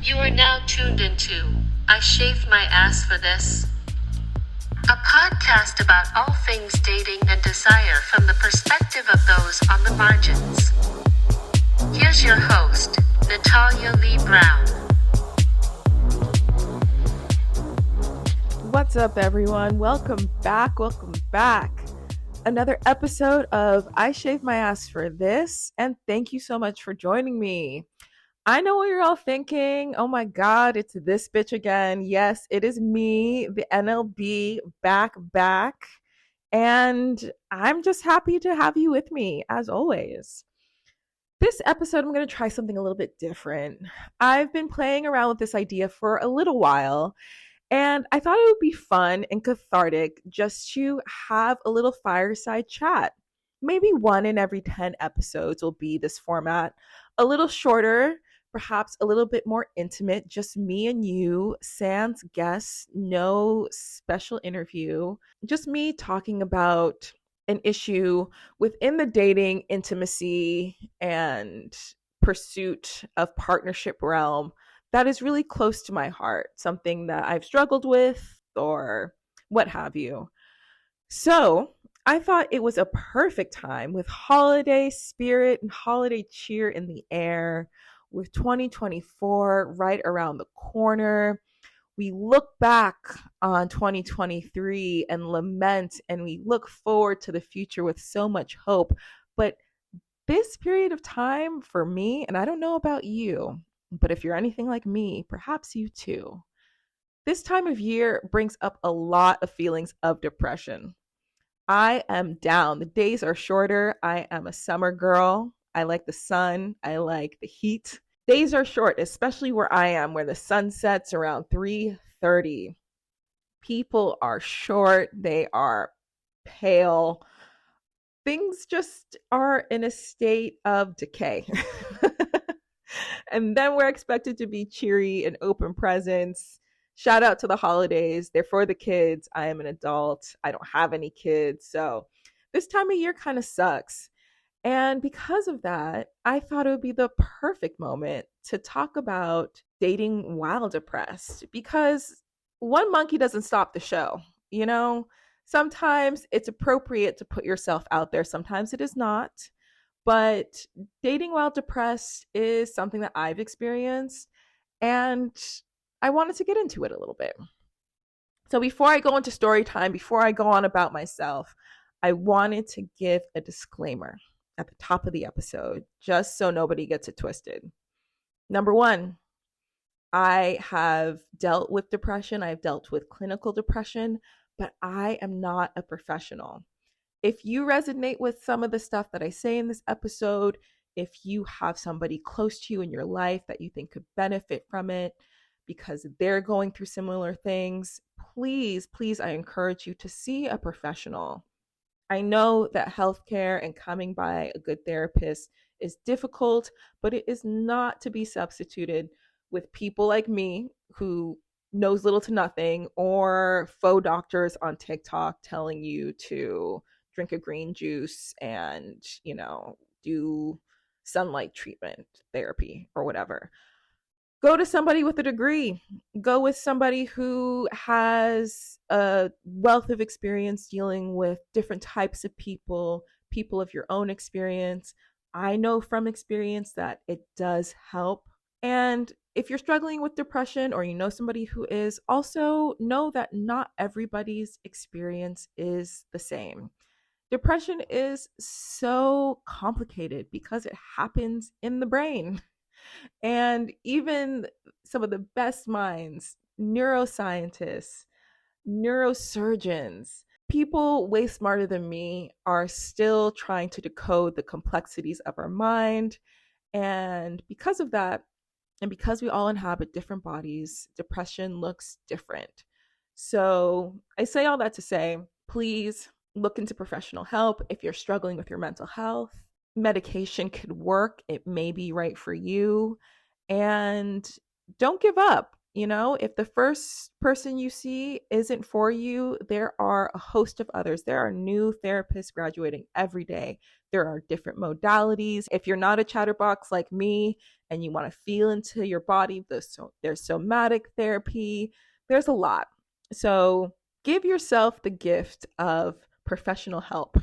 You are now tuned into I Shaved My Ass for This, a podcast about all things dating and desire from the perspective of those on the margins. Here's your host, Natalia Lee Brown. What's up, everyone? Welcome back. Another episode of I Shaved My Ass for This, and thank you so much for joining me. I know what you're all thinking. Oh my God, it's this bitch again. Yes, it is me, the NLB, back. And I'm just happy to have you with me, as always. This episode, I'm going to try something a little bit different. I've been playing around with this idea for a little while, and I thought it would be fun and cathartic just to have a little fireside chat. Maybe one in every 10 episodes will be this format. A little shorter, perhaps a little bit more intimate, just me and you, sans guests, no special interview, just me talking about an issue within the dating, intimacy, and pursuit of partnership realm that is really close to my heart, something that I've struggled with or what have you. So I thought it was a perfect time with holiday spirit and holiday cheer in the air, with 2024 right around the corner. We look back on 2023 and lament, and we look forward to the future with so much hope. But this period of time for me, and I don't know about you, but if you're anything like me, perhaps you too, this time of year brings up a lot of feelings of depression. I am down. The days are shorter. I am a summer girl. I like the sun. I like the heat. Days are short, especially where I am, where the sun sets around 3:30. People are short. They are pale. Things just are in a state of decay. And then we're expected to be cheery and open presents. Shout out to the holidays. They're for the kids. I am an adult. I don't have any kids. So this time of year kind of sucks. And because of that, I thought it would be the perfect moment to talk about dating while depressed, because one monkey doesn't stop the show. You know, sometimes it's appropriate to put yourself out there, sometimes it is not. But dating while depressed is something that I've experienced, and I wanted to get into it a little bit. So before I go into story time, before I go on about myself, I wanted to give a disclaimer at the top of the episode, just so nobody gets it twisted. Number one, I have dealt with depression. I've dealt with clinical depression, but I am not a professional. If you resonate with some of the stuff that I say in this episode, if you have somebody close to you in your life that you think could benefit from it because they're going through similar things, please, I encourage you to see a professional. I know that healthcare and coming by a good therapist is difficult, but it is not to be substituted with people like me who knows little to nothing, or faux doctors on TikTok telling you to drink a green juice and, do sunlight treatment therapy or whatever. Go to somebody with a degree. Go with somebody who has a wealth of experience dealing with different types of people of your own experience. I know from experience that it does help. And if you're struggling with depression, or you know somebody who is, also know that not everybody's experience is the same. Depression is so complicated because it happens in the brain. And even some of the best minds, neuroscientists, neurosurgeons, people way smarter than me are still trying to decode the complexities of our mind. And because of that, and because we all inhabit different bodies, depression looks different. So I say all that to say, please look into professional help if you're struggling with your mental health. Medication could work. It may be right for you. And don't give up. If the first person you see isn't for you, there are a host of others. There are new therapists graduating every day. There are different modalities. If you're not a chatterbox like me and you want to feel into your body, there's somatic therapy. There's a lot. So give yourself the gift of professional help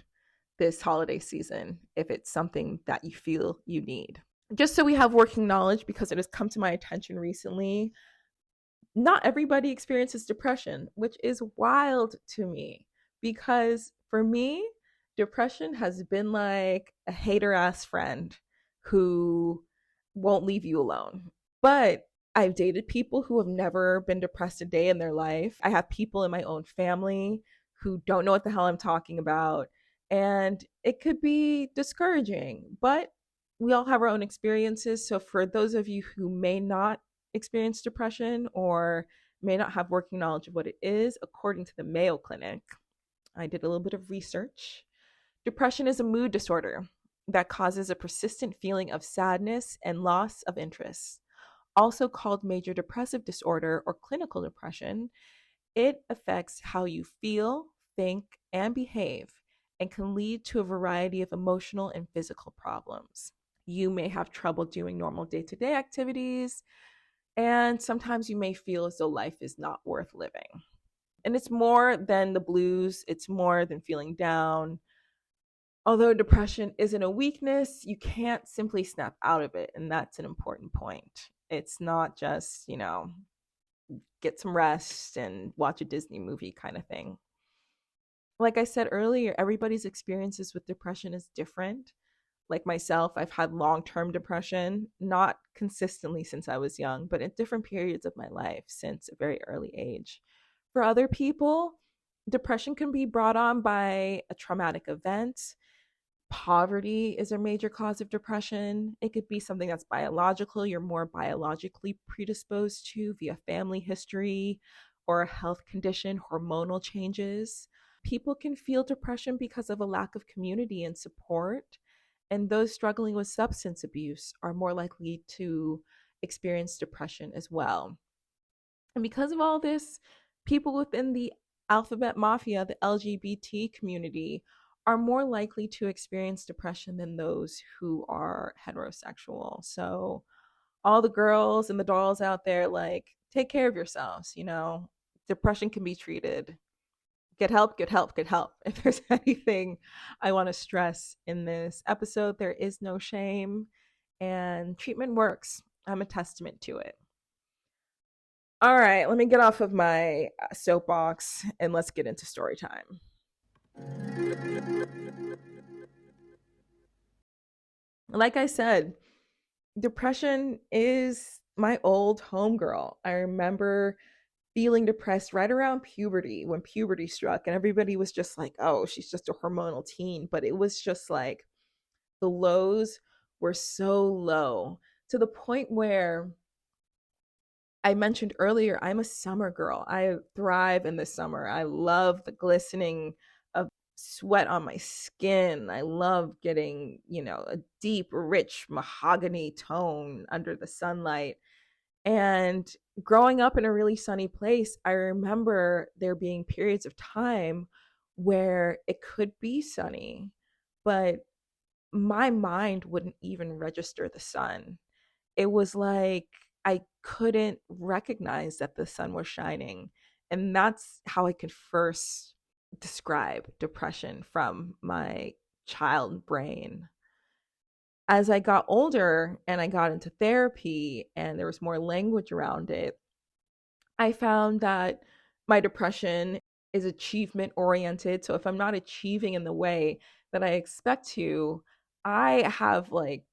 this holiday season if it's something that you feel you need. Just so we have working knowledge, because it has come to my attention recently, not everybody experiences depression, which is wild to me because for me, depression has been like a hater ass friend who won't leave you alone. But I've dated people who have never been depressed a day in their life. I have people in my own family who don't know what the hell I'm talking about. And it could be discouraging, but we all have our own experiences. So, for those of you who may not experience depression or may not have working knowledge of what it is, according to the Mayo Clinic, I did a little bit of research. Depression is a mood disorder that causes a persistent feeling of sadness and loss of interest. Also called major depressive disorder or clinical depression, it affects how you feel, think, and behave, and can lead to a variety of emotional and physical problems. You may have trouble doing normal day to day activities, and sometimes you may feel as though life is not worth living. And it's more than the blues, it's more than feeling down. Although depression isn't a weakness, you can't simply snap out of it. And that's an important point. It's not just, get some rest and watch a Disney movie kind of thing. Like I said earlier, everybody's experiences with depression is different. Like myself, I've had long-term depression, not consistently since I was young, but in different periods of my life since a very early age. For other people, depression can be brought on by a traumatic event. Poverty is a major cause of depression. It could be something that's biological, you're more biologically predisposed to via family history or a health condition, hormonal changes. People can feel depression because of a lack of community and support, and those struggling with substance abuse are more likely to experience depression as well. And because of all this, people within the alphabet mafia, the LGBT community, are more likely to experience depression than those who are heterosexual. So, all the girls and the dolls out there, like, take care of yourselves. Depression can be treated. Get help, get help, get help. If there's anything I want to stress in this episode, there is no shame, and treatment works. I'm a testament to it. All right, let me get off of my soapbox and let's get into story time. Like I said, depression is my old homegirl. I remember feeling depressed right around puberty when puberty struck, and everybody was just like, oh, she's just a hormonal teen. But it was just like the lows were so low to the point where I mentioned earlier, I'm a summer girl. I thrive in the summer. I love the glistening of sweat on my skin. I love getting, a deep, rich mahogany tone under the sunlight. And growing up in a really sunny place, I remember there being periods of time where it could be sunny, but my mind wouldn't even register the sun. It was like I couldn't recognize that the sun was shining. And that's how I could first describe depression from my child brain. As I got older and I got into therapy and there was more language around it, I found that my depression is achievement oriented. So if I'm not achieving in the way that I expect to, I have like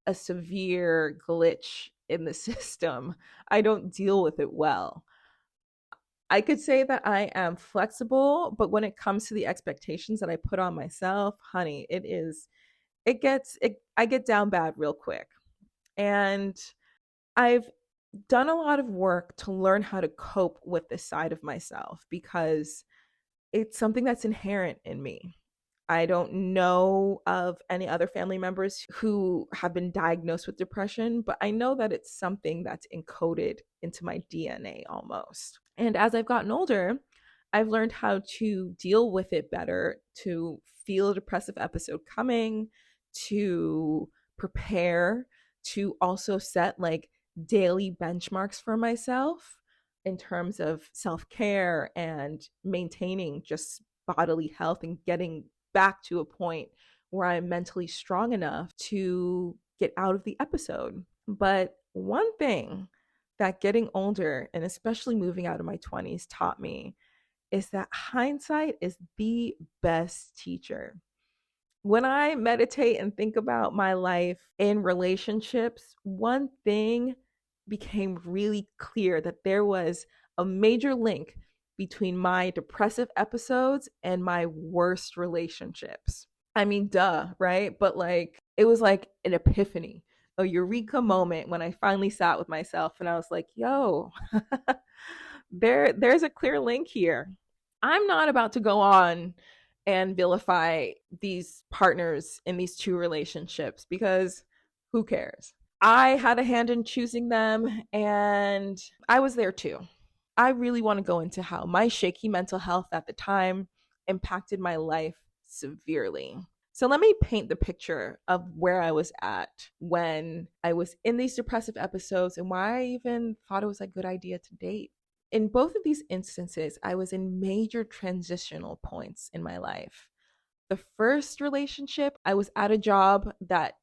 a severe glitch in the system. I don't deal with it well. I could say that I am flexible, but when it comes to the expectations that I put on myself, honey, I get down bad real quick. And I've done a lot of work to learn how to cope with this side of myself because it's something that's inherent in me. I don't know of any other family members who have been diagnosed with depression, but I know that it's something that's encoded into my DNA almost. And as I've gotten older, I've learned how to deal with it better, to feel a depressive episode coming, to prepare, to also set like daily benchmarks for myself in terms of self care and maintaining just bodily health and getting back to a point where I'm mentally strong enough to get out of the episode. But one thing that getting older and especially moving out of my 20s taught me is that hindsight is the best teacher. When I meditate and think about my life in relationships, one thing became really clear, that there was a major link between my depressive episodes and my worst relationships. I mean, duh, right? But like, it was like an epiphany, a eureka moment when I finally sat with myself and I was like, yo, there's a clear link here. I'm not about to go on and vilify these partners in these two relationships because who cares? I had a hand in choosing them and I was there too. I really want to go into how my shaky mental health at the time impacted my life severely. So let me paint the picture of where I was at when I was in these depressive episodes and why I even thought it was a good idea to date. In both of these instances, I was in major transitional points in my life. The first relationship, I was at a job that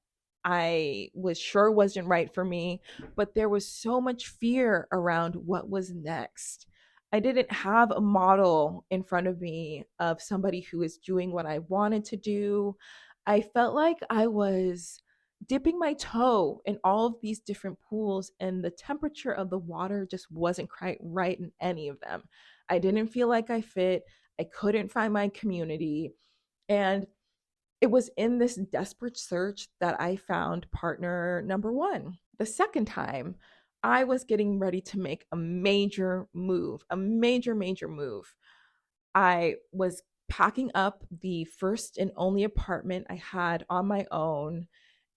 I was sure wasn't right for me, but there was so much fear around what was next. I didn't have a model in front of me of somebody who was doing what I wanted to do. I felt like I was dipping my toe in all of these different pools, and the temperature of the water just wasn't quite right in any of them. I didn't feel like I fit. I couldn't find my community. And it was in this desperate search that I found partner number one. The second time, I was getting ready to make a major move, a major move. I was packing up the first and only apartment I had on my own.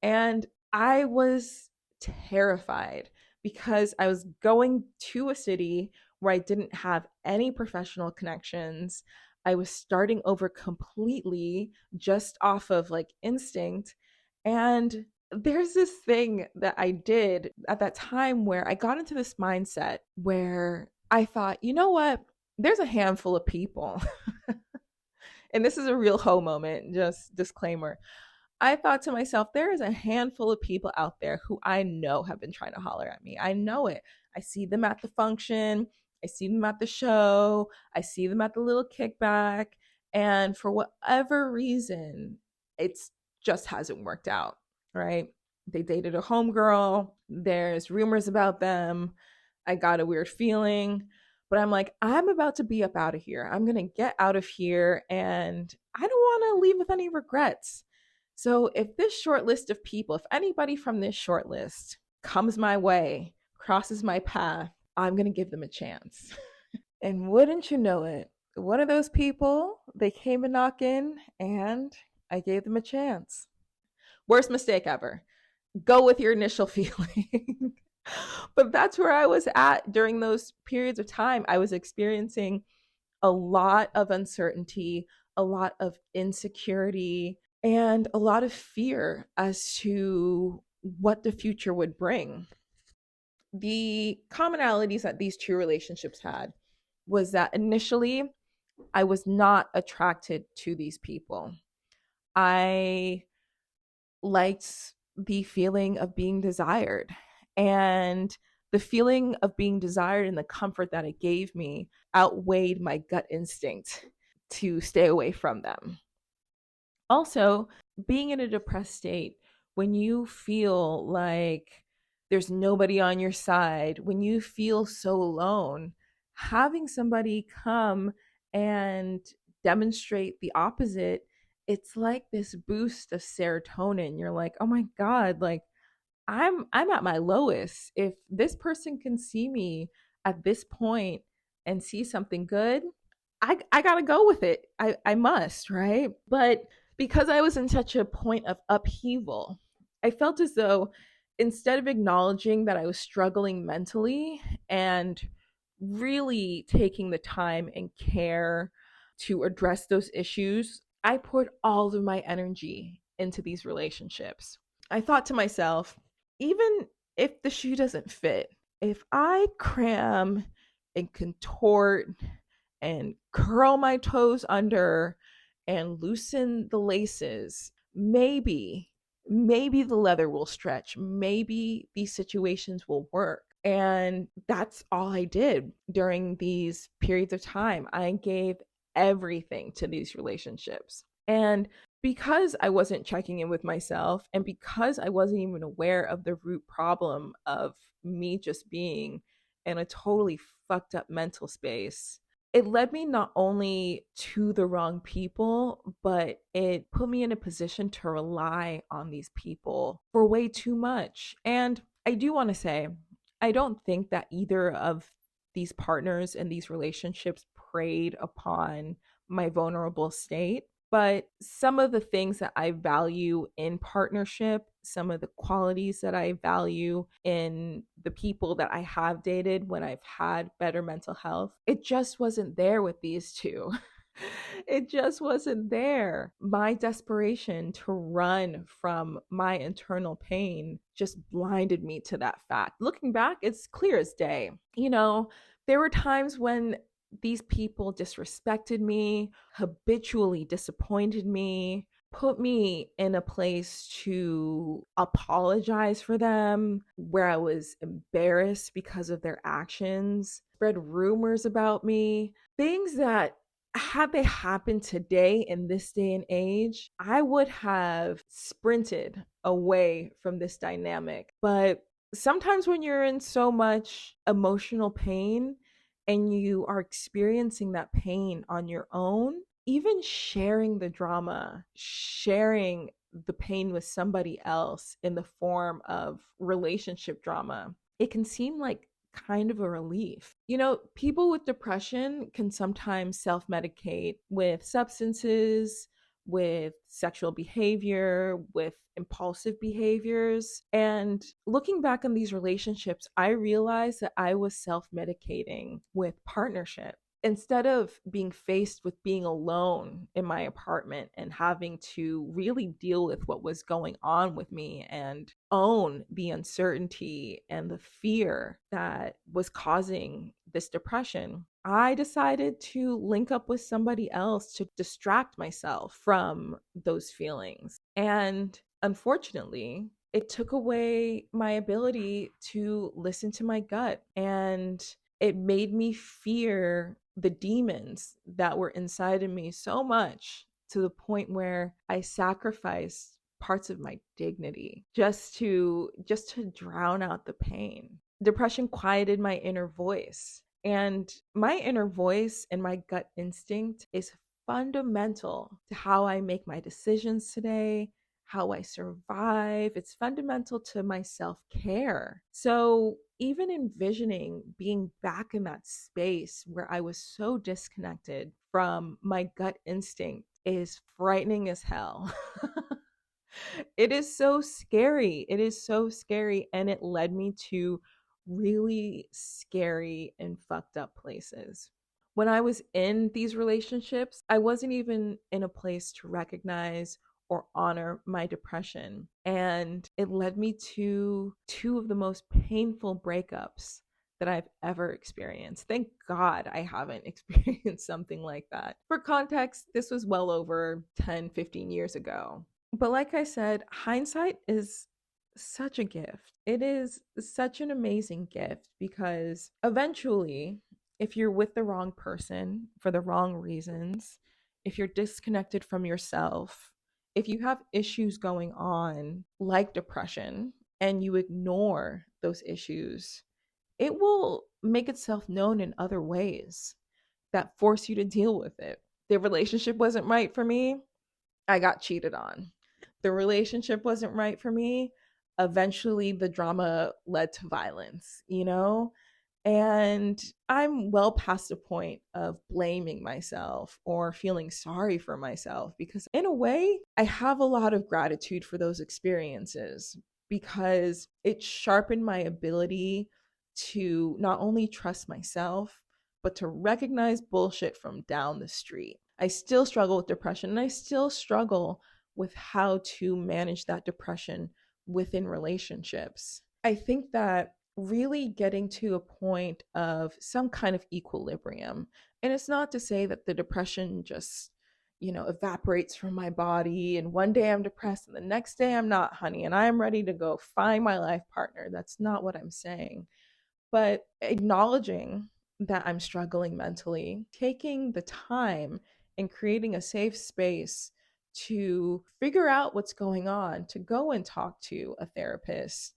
And I was terrified because I was going to a city where I didn't have any professional connections. I was starting over completely just off of like instinct. And there's this thing that I did at that time where I got into this mindset where I thought, you know what? There's a handful of people. And this is a real hoe moment, just disclaimer. I thought to myself, there is a handful of people out there who I know have been trying to holler at me. I know it. I see them at the function. I see them at the show. I see them at the little kickback. And for whatever reason, it's just hasn't worked out, right? They dated a homegirl. There's rumors about them. I got a weird feeling. But I'm like, I'm about to be up out of here. I'm going to get out of here. And I don't want to leave with any regrets. So if this short list of people, if anybody from this short list comes my way, crosses my path, I'm going to give them a chance. And wouldn't you know it, one of those people, they came a knocking and I gave them a chance. Worst mistake ever. Go with your initial feeling. But that's where I was at during those periods of time. I was experiencing a lot of uncertainty, a lot of insecurity, and a lot of fear as to what the future would bring. The commonalities that these two relationships had was that initially I was not attracted to these people. I liked the feeling of being desired, and the feeling of being desired and the comfort that it gave me outweighed my gut instinct to stay away from them. Also, being in a depressed state, when you feel like there's nobody on your side, when you feel so alone, having somebody come and demonstrate the opposite, it's like this boost of serotonin. You're like, "Oh my god, like I'm at my lowest. If this person can see me at this point and see something good, I got to go with it. I must, right?" But because I was in such a point of upheaval, I felt as though instead of acknowledging that I was struggling mentally and really taking the time and care to address those issues, I poured all of my energy into these relationships. I thought to myself, even if the shoe doesn't fit, if I cram and contort and curl my toes under and loosen the laces, maybe the leather will stretch. Maybe these situations will work. And that's all I did during these periods of time. I gave everything to these relationships. And because I wasn't checking in with myself and because I wasn't even aware of the root problem of me just being in a totally fucked up mental space, it led me not only to the wrong people, but it put me in a position to rely on these people for way too much. And I do want to say, I don't think that either of these partners in these relationships preyed upon my vulnerable state. But some of the things that I value in partnership, some of the qualities that I value in the people that I have dated when I've had better mental health, it just wasn't there with these two. It just wasn't there. My desperation to run from my internal pain just blinded me to that fact. Looking back, it's clear as day. There were times when these people disrespected me, habitually disappointed me, put me in a place to apologize for them, where I was embarrassed because of their actions, spread rumors about me, things that had they happened today in this day and age, I would have sprinted away from this dynamic. But sometimes when you're in so much emotional pain and you are experiencing that pain on your own, even sharing the drama, sharing the pain with somebody else in the form of relationship drama, it can seem like kind of a relief. People with depression can sometimes self medicate with substances, with sexual behavior, with impulsive behaviors. And looking back on these relationships, I realized that I was self medicating with partnership. Instead of being faced with being alone in my apartment and having to really deal with what was going on with me and own the uncertainty and the fear that was causing this depression, I decided to link up with somebody else to distract myself from those feelings. And unfortunately, it took away my ability to listen to my gut, and it made me fear the demons that were inside of me so much, to the point where I sacrificed parts of my dignity just to drown out the pain. Depression quieted my inner voice, and my inner voice and my gut instinct is fundamental to how I make my decisions today, how I survive. It's fundamental to my self care. So, even envisioning being back in that space where I was so disconnected from my gut instinct is frightening as hell. It is so scary. It is so scary. And it led me to really scary and fucked up places. When I was in these relationships, I wasn't even in a place to recognize or honor my depression. And it led me to two of the most painful breakups that I've ever experienced. Thank God I haven't experienced something like that. For context, this was well over 10, 15 years ago. But like I said, hindsight is such a gift. It is such an amazing gift because eventually, if you're with the wrong person for the wrong reasons, if you're disconnected from yourself, if you have issues going on like depression and you ignore those issues, it will make itself known in other ways that force you to deal with it. The relationship wasn't right for me. I got cheated on. The relationship wasn't right for me. Eventually, the drama led to violence, And I'm well past the point of blaming myself or feeling sorry for myself because, in a way, I have a lot of gratitude for those experiences because it sharpened my ability to not only trust myself, but to recognize bullshit from down the street. I still struggle with depression and I still struggle with how to manage that depression within relationships. I think that really getting to a point of some kind of equilibrium. And it's not to say that the depression just, evaporates from my body and one day I'm depressed and the next day I'm not, honey, and I'm ready to go find my life partner. That's not what I'm saying. But acknowledging that I'm struggling mentally, taking the time and creating a safe space to figure out what's going on, to go and talk to a therapist,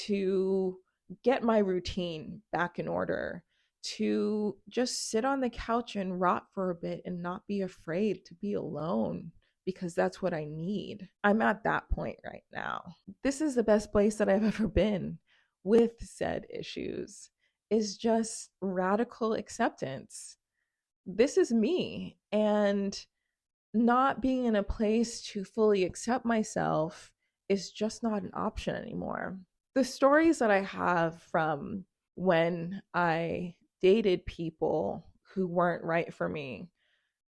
to get my routine back in order, to just sit on the couch and rot for a bit and not be afraid to be alone because that's what I need. I'm at that point right now. This is the best place that I've ever been with said issues, is just radical acceptance. This is me. And not being in a place to fully accept myself is just not an option anymore. The stories that I have from when I dated people who weren't right for me,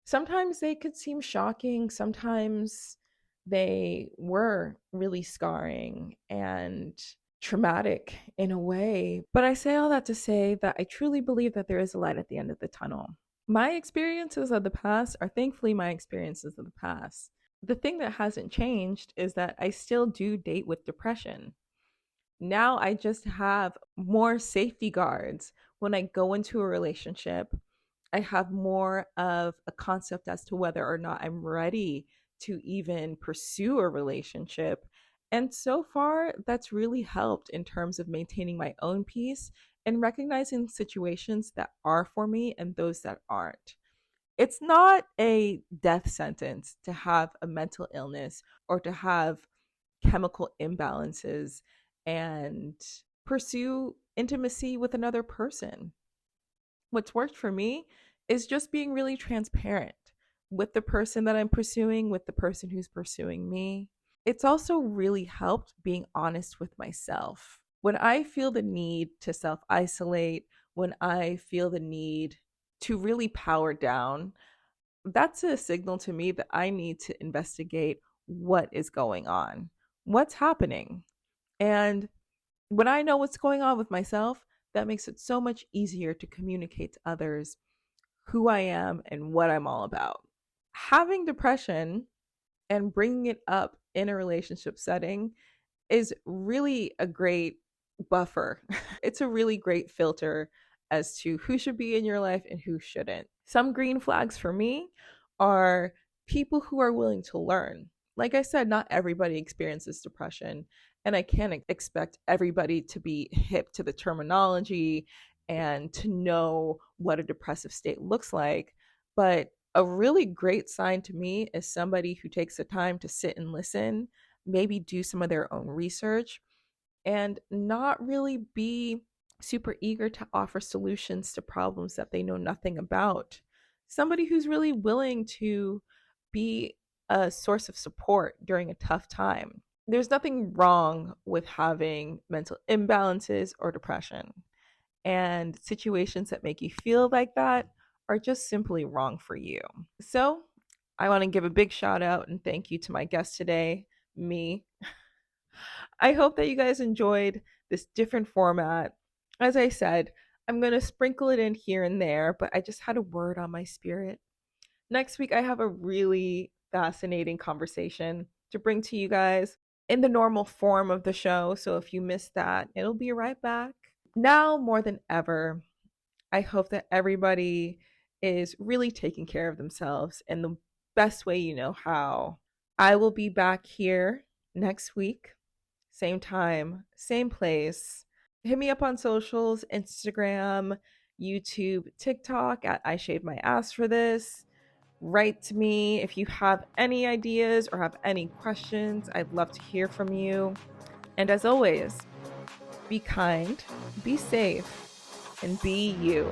sometimes they could seem shocking, sometimes they were really scarring and traumatic in a way. But I say all that to say that I truly believe that there is a light at the end of the tunnel. My experiences of the past are thankfully my experiences of the past. The thing that hasn't changed is that I still do date with depression. Now I just have more safety guards when I go into a relationship. I have more of a concept as to whether or not I'm ready to even pursue a relationship. And so far, that's really helped in terms of maintaining my own peace and recognizing situations that are for me and those that aren't. It's not a death sentence to have a mental illness or to have chemical imbalances and pursue intimacy with another person. What's worked for me is just being really transparent with the person that I'm pursuing, with the person who's pursuing me. It's also really helped being honest with myself. When I feel the need to self isolate, when I feel the need to really power down, that's a signal to me that I need to investigate what is going on, what's happening. And when I know what's going on with myself, that makes it so much easier to communicate to others who I am and what I'm all about. Having depression and bringing it up in a relationship setting is really a great buffer. It's a really great filter as to who should be in your life and who shouldn't. Some green flags for me are people who are willing to learn. Like I said, not everybody experiences depression, and I can't expect everybody to be hip to the terminology and to know what a depressive state looks like. But a really great sign to me is somebody who takes the time to sit and listen, maybe do some of their own research, and not really be super eager to offer solutions to problems that they know nothing about. Somebody who's really willing to be a source of support during a tough time. There's nothing wrong with having mental imbalances or depression. And situations that make you feel like that are just simply wrong for you. So, I want to give a big shout out and thank you to my guest today, me. I hope that you guys enjoyed this different format. As I said, I'm going to sprinkle it in here and there, but I just had a word on my spirit. Next week, I have a really fascinating conversation to bring to you guys in the normal form of the show. So if you missed that, it'll be right back. Now more than ever, I hope that everybody is really taking care of themselves in the best way you know how. I will be back here next week, same time, same place. Hit me up on socials, Instagram, YouTube, TikTok at I Shave My Ass for This. Write to me if you have any ideas or have any questions. I'd love to hear from you. And as always, be kind, be safe, and be you.